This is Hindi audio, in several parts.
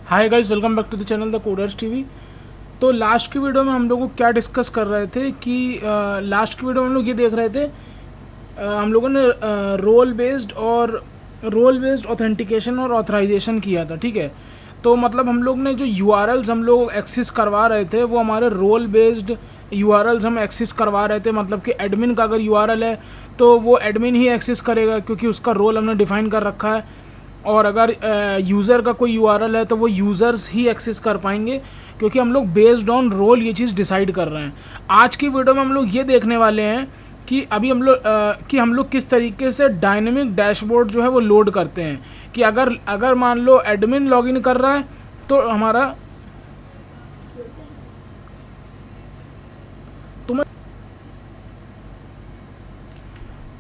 Hi guys, welcome back to the channel the coders TV. तो लास्ट की वीडियो में हम लोग को क्या डिस्कस कर रहे थे कि लास्ट की वीडियो में हम लोग ये देख रहे थे, हम लोगों ने रोल बेस्ड ऑथेंटिकेशन और ऑथराइजेशन किया था। ठीक है, तो मतलब हम लोग ने जो यूआरएल्स हम लोग एक्सेस करवा रहे थे वो हमारे रोल बेस्ड यूआरएल्स हम एक्सेस करवा रहे थे। मतलब कि एडमिन का अगर यूआरएल है तो वो एडमिन ही एक्सेस करेगा क्योंकि उसका रोल हमने डिफाइन कर रखा है, और अगर यूज़र का कोई यूआरएल है तो वो यूज़र्स ही एक्सेस कर पाएंगे क्योंकि हम लोग बेस्ड ऑन रोल ये चीज़ डिसाइड कर रहे हैं। आज की वीडियो में हम लोग ये देखने वाले हैं कि अभी हम लोग किस तरीके से डायनेमिक डैशबोर्ड जो है वो लोड करते हैं कि अगर मान लो एडमिन लॉगिन कर रहा है तो हमारा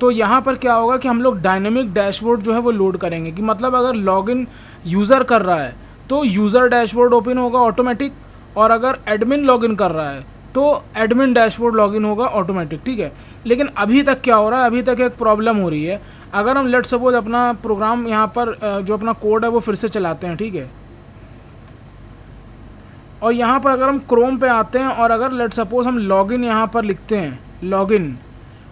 तो यहाँ पर क्या होगा कि हम लोग डायनेमिक डैशबोर्ड जो है वो लोड करेंगे कि मतलब अगर लॉगिन यूज़र कर रहा है तो यूज़र डैशबोर्ड ओपन होगा ऑटोमेटिक, और अगर एडमिन लॉगिन कर रहा है तो एडमिन डैशबोर्ड लॉगिन होगा ऑटोमेटिक। ठीक है, लेकिन अभी तक क्या हो रहा है, अभी तक एक प्रॉब्लम हो रही है। अगर हम लेट सपोज अपना प्रोग्राम यहाँ पर जो अपना कोड है वो फिर से चलाते हैं, ठीक है, और यहाँ पर अगर हम क्रोम पे आते हैं और अगर लेट सपोज हम लॉगिन यहाँ पर लिखते हैं लॉगिन,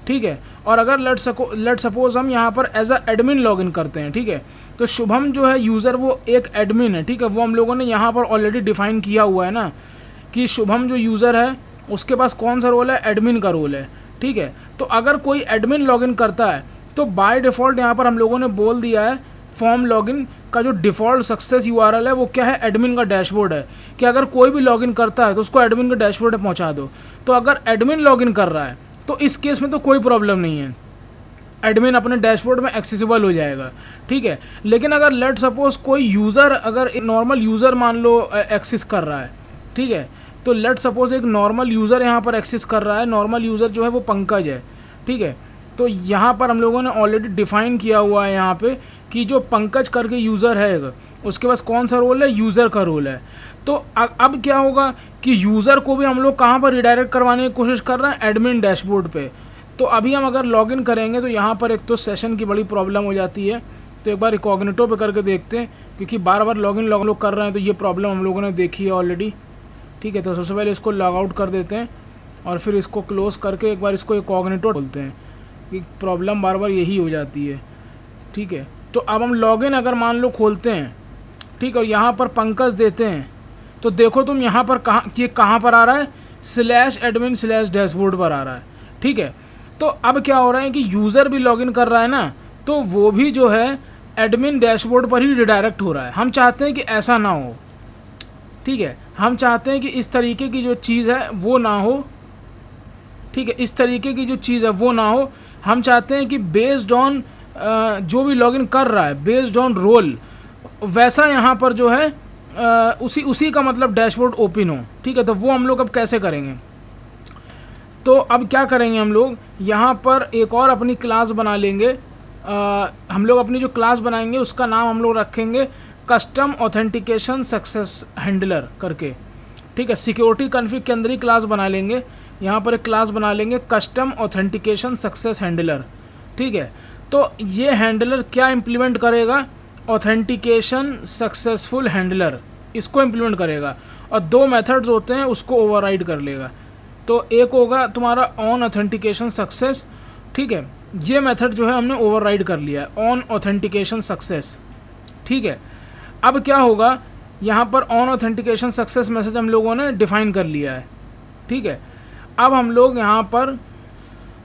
ठीक है, और अगर लेट सपोज हम यहाँ पर एज अ एडमिन लॉगिन करते हैं, ठीक है, तो शुभम जो है यूज़र वो एक एडमिन है। ठीक है, वो हम लोगों ने यहाँ पर ऑलरेडी डिफाइन किया हुआ है ना कि शुभम जो यूज़र है उसके पास कौन सा रोल है, एडमिन का रोल है। ठीक है, तो अगर कोई एडमिन लॉगिन करता है तो बाय डिफ़ॉल्ट यहाँ पर हम लोगों ने बोल दिया है फॉर्म लॉगिन का जो डिफ़ॉल्ट सक्सेस यूआरएल है वो क्या है, एडमिन का डैशबोर्ड है, कि अगर कोई भी लॉगिन करता है तो उसको एडमिन के डैशबोर्ड पे पहुँचा दो। तो अगर एडमिन लॉगिन कर रहा है तो इस केस में तो कोई प्रॉब्लम नहीं है, एडमिन अपने डैशबोर्ड में एक्सेसिबल हो जाएगा। ठीक है, लेकिन अगर लेट सपोज कोई यूज़र, अगर नॉर्मल यूज़र मान लो एक्सेस कर रहा है, ठीक है, तो लेट सपोज एक नॉर्मल यूज़र यहाँ पर एक्सेस कर रहा है, नॉर्मल यूज़र जो है वो पंकज है। ठीक है, तो यहाँ पर हम लोगों ने ऑलरेडी डिफाइन किया हुआ है यहाँ पे कि जो पंकज करके यूज़र है उसके पास कौन सा रोल है, यूज़र का रोल है। तो अब क्या होगा कि यूज़र को भी हम लोग कहाँ पर रिडायरेक्ट करवाने की कोशिश कर रहे हैं, एडमिन डैशबोर्ड पे। तो अभी हम अगर लॉगिन करेंगे तो यहाँ पर एक तो सेशन की बड़ी प्रॉब्लम हो जाती है, तो एक बार इकॉग्निटो पे करके देखते हैं क्योंकि बार बार लॉगिन लोग कर रहे हैं तो ये प्रॉब्लम हम लोगों ने देखी है ऑलरेडी। ठीक है, तो सबसे पहले इसको लॉग आउट कर देते हैं और फिर इसको क्लोज़ करके एक बार इसको इकॉग्निटो बोलते हैं कि प्रॉब्लम बार बार यही हो जाती है। ठीक है, तो अब हम लॉगिन अगर मान लो खोलते हैं, ठीक है, और यहाँ पर पंकज देते हैं तो देखो तुम यहाँ पर कहाँ पर आ रहा है, /admin/डैशबोर्ड पर आ रहा है। ठीक है, तो अब क्या हो रहा है कि यूज़र भी लॉगिन कर रहा है ना, तो वो भी जो है एडमिन डैशबोर्ड पर ही रिडायरेक्ट हो रहा है। हम चाहते हैं कि ऐसा ना हो। ठीक है, हम चाहते हैं कि इस तरीके की जो चीज़ है वो ना हो। ठीक है, इस तरीके की जो चीज़ है वो ना हो। हम चाहते हैं कि बेस्ड ऑन जो भी लॉगिन कर रहा है बेस्ड ऑन रोल वैसा यहाँ पर जो है उसी का मतलब डैशबोर्ड ओपन हो। ठीक है, तो वो हम लोग अब कैसे करेंगे, तो अब क्या करेंगे, हम लोग यहाँ पर एक और अपनी क्लास बना लेंगे। हम लोग अपनी जो क्लास बनाएंगे उसका नाम हम लोग रखेंगे कस्टम ऑथेंटिकेशन सक्सेस हैंडलर करके। ठीक है, सिक्योरिटी कॉन्फ़िग के अंदर ही क्लास बना लेंगे। यहाँ पर एक क्लास बना लेंगे कस्टम ऑथेंटिकेशन सक्सेस हैंडलर। ठीक है, तो ये हैंडलर क्या इम्प्लीमेंट करेगा, ऑथेंटिकेशन सक्सेसफुल हैंडलर इसको इम्प्लीमेंट करेगा, और दो मेथड्स होते हैं उसको ओवरराइड कर लेगा। तो एक होगा तुम्हारा ऑन ऑथेंटिकेशन सक्सेस। ठीक है, ये मेथड जो है हमने ओवरराइड कर लिया है, ऑन ऑथेंटिकेशन सक्सेस। ठीक है, अब क्या होगा, यहाँ पर ऑन ऑथेंटिकेशन सक्सेस मैसेज हम लोगों ने डिफाइन कर लिया है। ठीक है, अब हम लोग यहाँ पर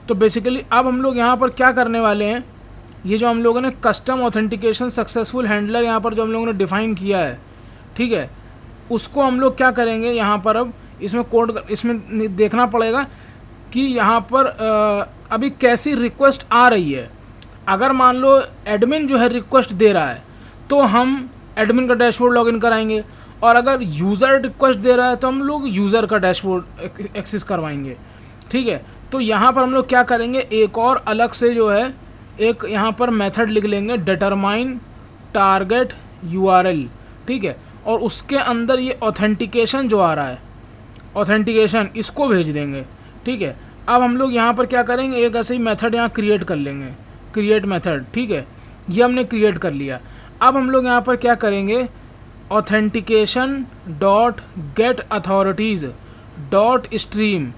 तो बेसिकली अब हम लोग यहाँ पर क्या करने वाले हैं, ये जो हम लोगों ने कस्टम ऑथेंटिकेशन सक्सेसफुल हैंडलर यहाँ पर जो हम लोगों ने डिफ़ाइन किया है, ठीक है, उसको हम लोग क्या करेंगे, यहाँ पर अब इसमें देखना पड़ेगा कि यहाँ पर अभी कैसी रिक्वेस्ट आ रही है। अगर मान लो एडमिन जो है रिक्वेस्ट दे रहा है तो हम एडमिन का डैशबोर्ड लॉगिन कराएंगे, और अगर यूज़र रिक्वेस्ट दे रहा है तो हम लोग यूज़र का डैशबोर्ड एक्सेस करवाएंगे। ठीक है, तो यहाँ पर हम लोग क्या करेंगे, एक और अलग से जो है एक यहाँ पर मेथड लिख लेंगे डिटरमाइन टारगेट यूआरएल। ठीक है, और उसके अंदर ये ऑथेंटिकेशन जो आ रहा है, ऑथेंटिकेशन इसको भेज देंगे। ठीक है, अब हम लोग यहाँ पर क्या करेंगे, एक ऐसे ही मेथड यहाँ क्रिएट कर लेंगे, क्रिएट मेथड। ठीक है, ये हमने क्रिएट कर लिया। अब हम लोग यहाँ पर क्या करेंगे, authentication dot gate authorities dot stream.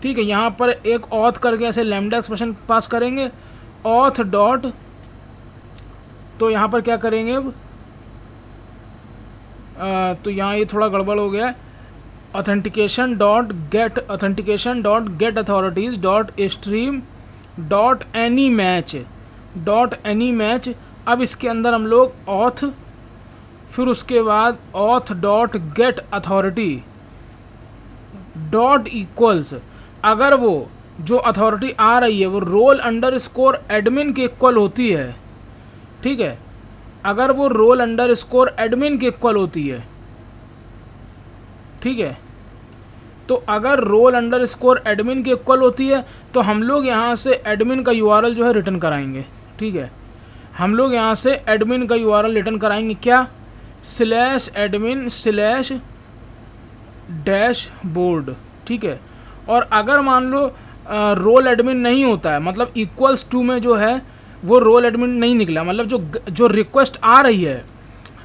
ठीक है, यहाँ पर एक ऑथ करके ऐसे लैम्डा एक्सप्रेशन पास करेंगे, ऑथ डॉट, तो यहाँ पर क्या करेंगे अब, तो यहाँ ये थोड़ा गड़बड़ हो गया, authentication dot gate authorities dot stream dot any match. अब इसके अंदर हम लोग ऑथ, फिर उसके बाद auth dot gate authority dot equals, अगर वो जो अथॉरिटी आ रही है वो रोल अंडर स्कोर एडमिन के इक्वल होती है, ठीक है, अगर वो रोल अंडर स्कोर एडमिन के इक्वल होती है, ठीक है, तो अगर रोल अंडर स्कोर एडमिन के इक्वल होती है तो हम लोग यहाँ से एडमिन का यूआरएल जो है रिटर्न कराएंगे। ठीक है, हम लोग यहाँ से एडमिन का यूआरएल रिटर्न कराएंगे, क्या, /admin/dashboard। ठीक है, और अगर मान लो रोल एडमिन नहीं होता है, मतलब इक्वल्स टू में जो है वो रोल एडमिन नहीं निकला, मतलब जो रिक्वेस्ट आ रही है,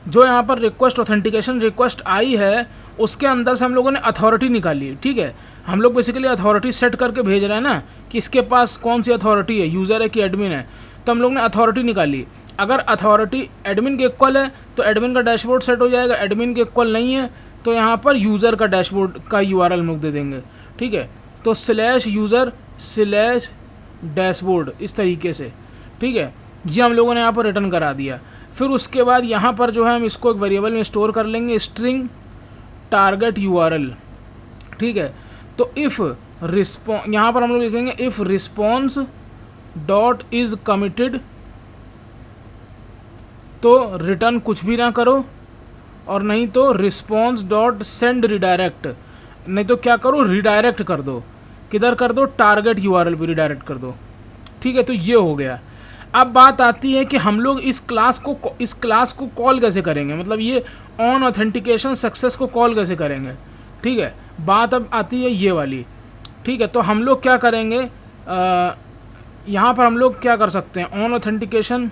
जो यहाँ पर रिक्वेस्ट ऑथेंटिकेशन रिक्वेस्ट आई है उसके अंदर से हम लोगों ने अथॉरिटी निकाली। ठीक है, हम लोग बेसिकली अथॉरिटी सेट करके भेज रहे हैं ना कि इसके पास कौन सी अथॉरिटी है, यूज़र है कि एडमिन है, तो हम लोग ने अथॉरिटी निकाली। अगर अथॉरिटी एडमिन के इक्वल है तो एडमिन का डैशबोर्ड सेट हो जाएगा, एडमिन के इक्वल नहीं है तो यहाँ पर यूज़र का डैशबोर्ड का यूआरएल हम लोग दे देंगे। ठीक है, तो /user/dashboard इस तरीके से। ठीक है, ये हम लोगों ने यहाँ पर रिटर्न करा दिया। फिर उसके बाद यहाँ पर जो है हम इसको एक वेरिएबल में स्टोर कर लेंगे, स्ट्रिंग टारगेट यूआरएल। ठीक है, तो इफ़ रिस्पॉन्स, यहाँ पर हम लोग लिखेंगे if response dot is committed, तो रिटर्न कुछ भी ना करो, और नहीं तो रिस्पॉन्स डॉट सेंड रिडायरेक्ट, नहीं तो क्या करो, रिडायरेक्ट कर दो, किधर कर दो, टारगेट यूआरएल पे रिडायरेक्ट कर दो। ठीक है, तो ये हो गया। अब बात आती है कि हम लोग इस क्लास को कॉल कैसे करेंगे, मतलब ये ऑन ऑथेंटिकेशन सक्सेस को कॉल कैसे करेंगे। ठीक है, बात अब आती है ये वाली। ठीक है, तो हम लोग क्या करेंगे, यहाँ पर हम लोग क्या कर सकते हैं, ऑन ऑथेंटिकेशन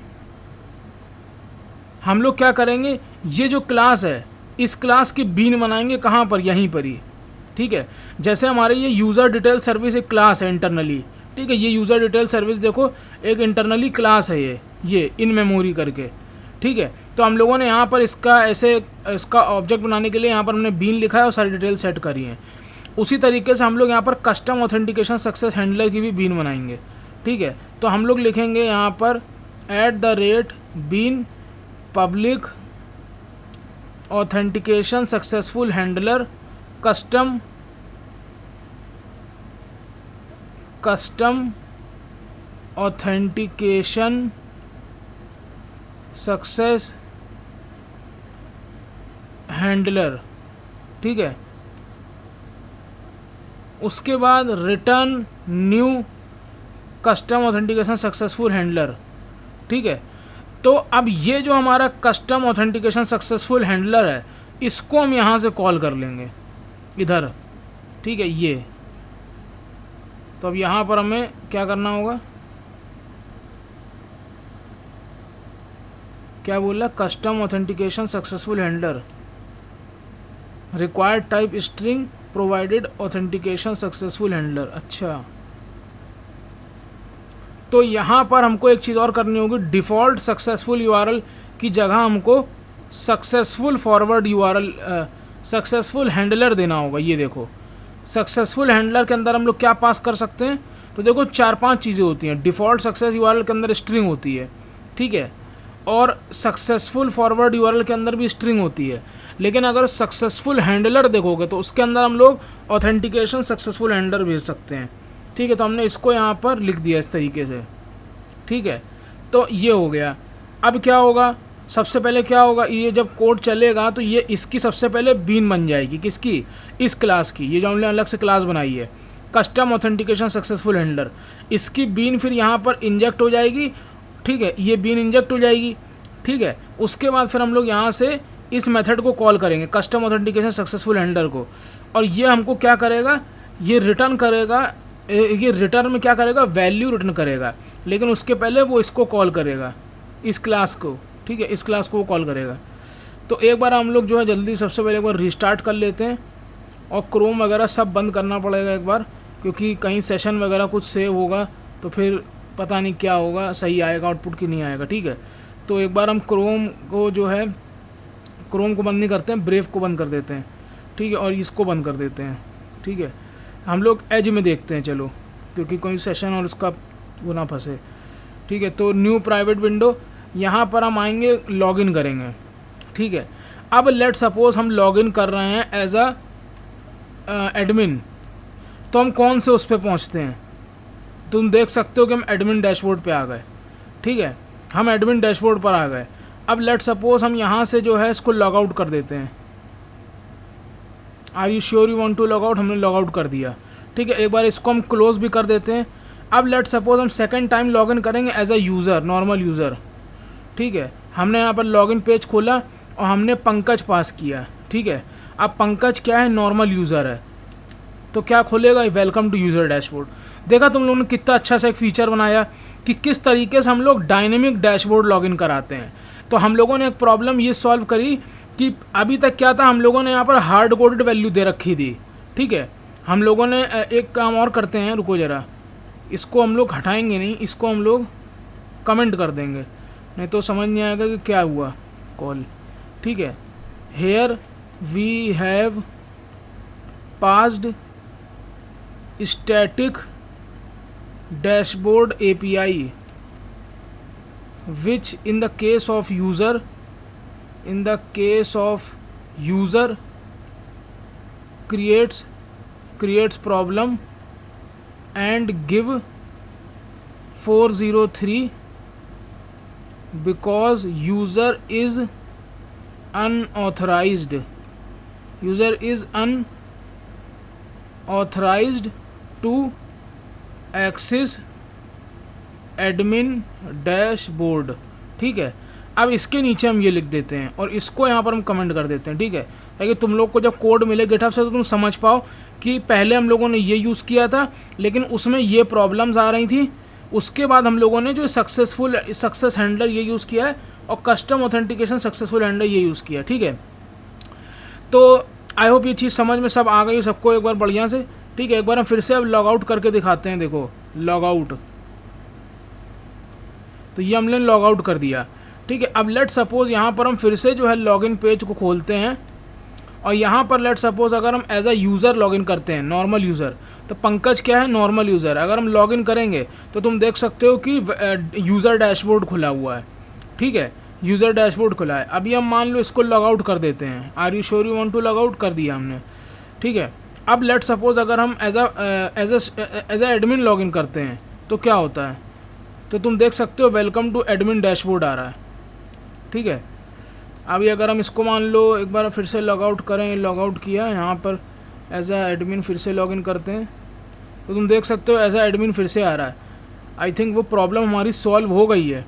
हम लोग क्या करेंगे, ये जो क्लास है इस क्लास की बीन बनाएंगे, कहाँ पर, यहीं पर ही। ठीक है, जैसे हमारे ये यूज़र डिटेल सर्विस एक क्लास है इंटरनली। ठीक है, ये यूज़र डिटेल सर्विस देखो एक इंटरनली क्लास है ये इन मेमोरी करके। ठीक है, तो हम लोगों ने यहाँ पर इसका ऑब्जेक्ट बनाने के लिए यहाँ पर हमने बीन लिखा है और सारी डिटेल सेट करी है। उसी तरीके से हम लोग यहाँ पर कस्टम ऑथेंटिकेशन सक्सेस हैंडलर की भी बीन बनाएंगे। ठीक है, तो हम लोग लिखेंगे यहाँ पर @bean public authentication successful handler custom authentication success handler. ठीक है, उसके बाद return new custom authentication successful handler. ठीक है, तो अब ये जो हमारा कस्टम ऑथेंटिकेशन सक्सेसफुल हैंडलर है इसको हम यहाँ से कॉल कर लेंगे इधर। ठीक है, ये तो अब यहाँ पर हमें क्या करना होगा, क्या बोला, custom authentication successful handler required type string provided authentication successful handler. अच्छा, तो यहाँ पर हमको एक चीज़ और करनी होगी, डिफ़ॉल्ट सक्सेसफुल यूआरएल की जगह हमको successful forward URL successful handler देना होगा। ये देखो, सक्सेसफुल हैंडलर के अंदर हम लोग क्या पास कर सकते हैं, तो देखो 4-5 चीज़ें होती हैं। डिफ़ॉल्ट सक्सेस यूआरएल के अंदर स्ट्रिंग होती है, ठीक है, और सक्सेसफुल फॉरवर्ड यूआरएल के अंदर भी स्ट्रिंग होती है। लेकिन अगर सक्सेसफुल हैंडलर देखोगे तो उसके अंदर हम लोग ऑथेंटिकेशन सक्सेसफुल हैंडलर भेज सकते हैं। ठीक है, तो हमने इसको यहाँ पर लिख दिया इस तरीके से। ठीक है, तो ये हो गया। अब क्या होगा, सबसे पहले क्या होगा, ये जब कोड चलेगा तो ये इसकी सबसे पहले बीन बन जाएगी, किसकी, इस क्लास की, ये जो हमने अलग से क्लास बनाई है कस्टम ऑथेंटिकेशन सक्सेसफुल हैंडलर, इसकी बीन फिर यहाँ पर इंजेक्ट हो जाएगी। ठीक है, ये बीन इंजेक्ट हो जाएगी। ठीक है, उसके बाद फिर हम लोग यहाँ से इस मेथड को कॉल करेंगे कस्टम ऑथेंटिकेशन सक्सेसफुल हैंडलर को, और ये हमको क्या करेगा, ये रिटर्न करेगा, ये रिटर्न में क्या करेगा, वैल्यू रिटर्न करेगा, लेकिन उसके पहले वो इसको कॉल करेगा, इस क्लास को। ठीक है, इस क्लास को वो कॉल करेगा। तो एक बार हम लोग जो है जल्दी सबसे पहले एक बार रिस्टार्ट कर लेते हैं, और क्रोम वगैरह सब बंद करना पड़ेगा एक बार, क्योंकि कहीं सेशन वगैरह कुछ सेव होगा तो फिर पता नहीं क्या होगा, सही आएगा आउटपुट कि नहीं आएगा। ठीक है, तो एक बार हम क्रोम को जो है, क्रोम को बंद नहीं करते हैं, ब्रेव को बंद कर देते हैं। ठीक है, और इसको बंद कर देते हैं। ठीक है, हम लोग एज में देखते हैं चलो, क्योंकि कोई सेशन और उसका वो ना फंसे। ठीक है, तो न्यू प्राइवेट विंडो, यहाँ पर हम आएंगे, लॉगिन करेंगे। ठीक है, अब लेट सपोज हम लॉगिन कर रहे हैं एज अ एडमिन, तो हम कौन से उस पर पहुँचते हैं, तुम देख सकते हो कि हम एडमिन डैशबोर्ड पे आ गए। ठीक है, हम एडमिन डैशबोर्ड पर आ गए। अब लेट सपोज हम यहाँ से जो है इसको लॉग आउट कर देते हैं। Are you sure you want to log out, हमने लॉग आउट कर दिया। ठीक है, एक बार इसको हम क्लोज भी कर देते हैं। अब लेट सपोज हम सेकंड टाइम लॉगिन करेंगे as a user, normal user. ठीक है, हमने यहाँ पर लॉगिन पेज खोला और हमने पंकज पास किया। ठीक है, अब पंकज क्या है, नॉर्मल यूज़र है, तो क्या खोलेगा, वेलकम टू यूज़र डैशबोर्ड। देखा तुम लोगों ने कितना अच्छा सा एक फीचर बनाया कि किस तरीके से हम लोग डायनेमिक डैशबोर्ड लॉगिन कराते हैं। तो हम लोगों ने एक प्रॉब्लम ये सॉल्व करी कि अभी तक क्या था, हम लोगों ने यहाँ पर हार्ड कोडेड वैल्यू दे रखी थी। ठीक है, हम लोगों ने एक काम और करते हैं, रुको ज़रा, इसको हम लोग हटाएंगे नहीं, इसको हम लोग कमेंट कर देंगे, नहीं तो समझ नहीं आएगा कि क्या हुआ कॉल। ठीक है, here we have passed static dashboard API which in the case of user creates problem and give 403 because user is unauthorized to access admin dashboard. ठीक है, अब इसके नीचे हम ये लिख देते हैं और इसको यहाँ पर हम कमेंट कर देते हैं। ठीक है, ताकि तुम लोग को जब कोड मिले गिटहब से तो तुम समझ पाओ कि पहले हम लोगों ने ये यूज़ किया था लेकिन उसमें ये प्रॉब्लम्स आ रही थी। उसके बाद हम लोगों ने जो सक्सेस हैंडलर ये यूज़ किया है और कस्टम ऑथेंटिकेशन सक्सेसफुल हैंडलर ये यूज़ किया। ठीक है, तो आई होप ये चीज़ समझ में सब आ गई सबको एक बार बढ़िया से। ठीक है, एक बार हम फिर से अब लॉग आउट करके दिखाते हैं। देखो लॉग आउट, तो ये हमने लॉग आउट कर दिया। ठीक है, अब लेट सपोज यहाँ पर हम फिर से जो है लॉगिन पेज को खोलते हैं और यहाँ पर लेट सपोज अगर हम एज अ यूज़र लॉगिन करते हैं, नॉर्मल यूज़र, तो पंकज क्या है, नॉर्मल यूज़र। अगर हम लॉगिन करेंगे तो तुम देख सकते हो कि यूज़र डैशबोर्ड खुला हुआ है। ठीक है, यूज़र डैशबोर्ड खुला है। अभी हम मान लो इसको लॉग आउट कर देते हैं। Are you sure you want to log out, कर दिया हमने। ठीक है, अब लेट सपोज अगर हम एज अ एडमिन लॉगिन करते हैं तो क्या होता है, तो तुम देख सकते हो वेलकम टू एडमिन डैशबोर्ड आ रहा है। ठीक है, अभी अगर हम इसको मान लो एक बार फिर से लॉग आउट करें, लॉग आउट किया, यहाँ पर एज अ एडमिन फिर से लॉगिन करते हैं तो तुम देख सकते हो एज अ एडमिन फिर से आ रहा है। आई थिंक वो प्रॉब्लम हमारी सॉल्व हो गई है,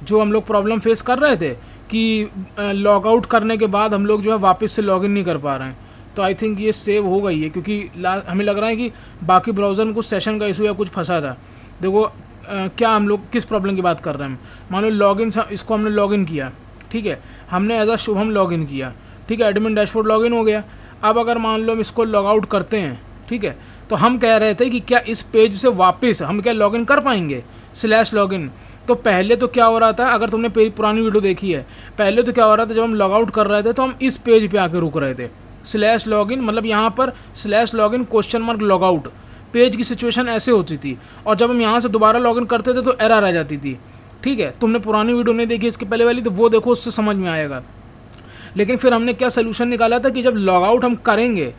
जो हम लोग प्रॉब्लम फेस कर रहे थे कि लॉग आउट करने के बाद हम लोग जो है वापस से लॉगिन नहीं कर पा रहे हैं। तो आई थिंक ये सेव हो गई है, क्योंकि हमें लग रहा है कि बाकी ब्राउज़र में कुछ सेशन का इशू या कुछ फंसा था। देखो क्या हम लोग किस प्रॉब्लम की बात कर रहे हैं। मान लो लॉगिन, इसको हमने लॉगिन किया। ठीक है, हमने एज अ शुभम लॉगिन किया। ठीक है, एडमिन डैशबोर्ड लॉगिन हो गया। अब अगर मान लो हम इसको लॉग आउट करते हैं, ठीक है, तो हम कह रहे थे कि क्या इस पेज से वापस हम क्या लॉगिन कर पाएंगे /लॉगिन। तो पहले तो क्या हो रहा था, अगर तुमने पुरानी वीडियो देखी है, पहले तो क्या हो रहा था, जब हम लॉग आउट कर रहे थे तो हम इस पेज पे आके रुक रहे थे, /लॉगिन, मतलब यहाँ पर /लॉगिन ! लॉग आउट पेज की सिचुएशन ऐसे होती थी। और जब हम यहाँ से दोबारा लॉगिन करते थे तो एरर आ जाती थी। ठीक है, तुमने पुरानी वीडियो नहीं देखी इसके पहले वाली, तो वो देखो, उससे समझ में आएगा। लेकिन फिर हमने क्या सोल्यूशन निकाला था कि जब लॉग आउट हम करेंगे,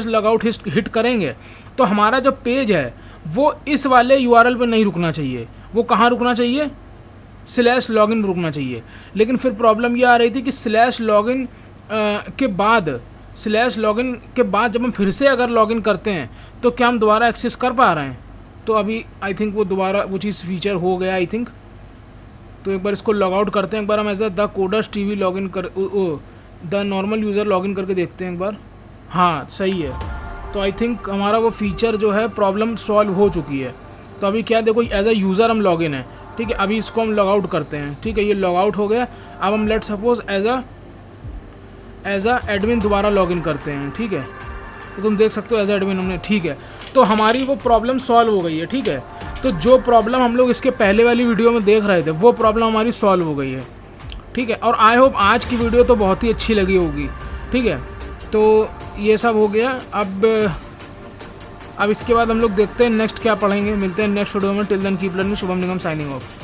/लॉगआउट हिट करेंगे, तो हमारा जो पेज है वो इस वाले URL पे नहीं रुकना चाहिए। वो कहाँ रुकना चाहिए, /लॉगिन रुकना चाहिए। लेकिन फिर प्रॉब्लम ये आ रही थी कि /लॉगिन के बाद जब हम फिर से अगर लॉगिन करते हैं तो क्या हम दोबारा एक्सेस कर पा रहे हैं। तो अभी आई थिंक वो दोबारा वो चीज़ फीचर हो गया आई थिंक। तो एक बार इसको लॉग आउट करते हैं, एक बार हम as the coders TV login कर द नॉर्मल यूज़र लॉगिन करके देखते हैं एक बार। हाँ सही है, तो आई थिंक हमारा वो फीचर जो है प्रॉब्लम सॉल्व हो चुकी है। तो अभी क्या देखो, एज अ यूज़र हम लॉगिन है। ठीक है। अभी इसको हम लॉग आउट करते हैं, ठीक है, ये लॉग आउट हो गया। अब हम let suppose as a admin दोबारा लॉगिन करते हैं, ठीक है। तो तुम देख सकते हो एज एडमिन हमने, ठीक है। तो हमारी वो प्रॉब्लम सॉल्व हो गई है, ठीक है। तो जो प्रॉब्लम हम लोग इसके पहले वाली वीडियो में देख रहे थे वो प्रॉब्लम हमारी सॉल्व हो गई है, ठीक है। और आई होप आज की वीडियो तो बहुत ही अच्छी लगी होगी, ठीक है। तो ये सब हो गया। अब इसके बाद हम लोग देखते हैं नेक्स्ट क्या पढ़ेंगे। मिलते हैं नेक्स्ट वीडियो में। Till then keep learning. Shubham Nigam signing of.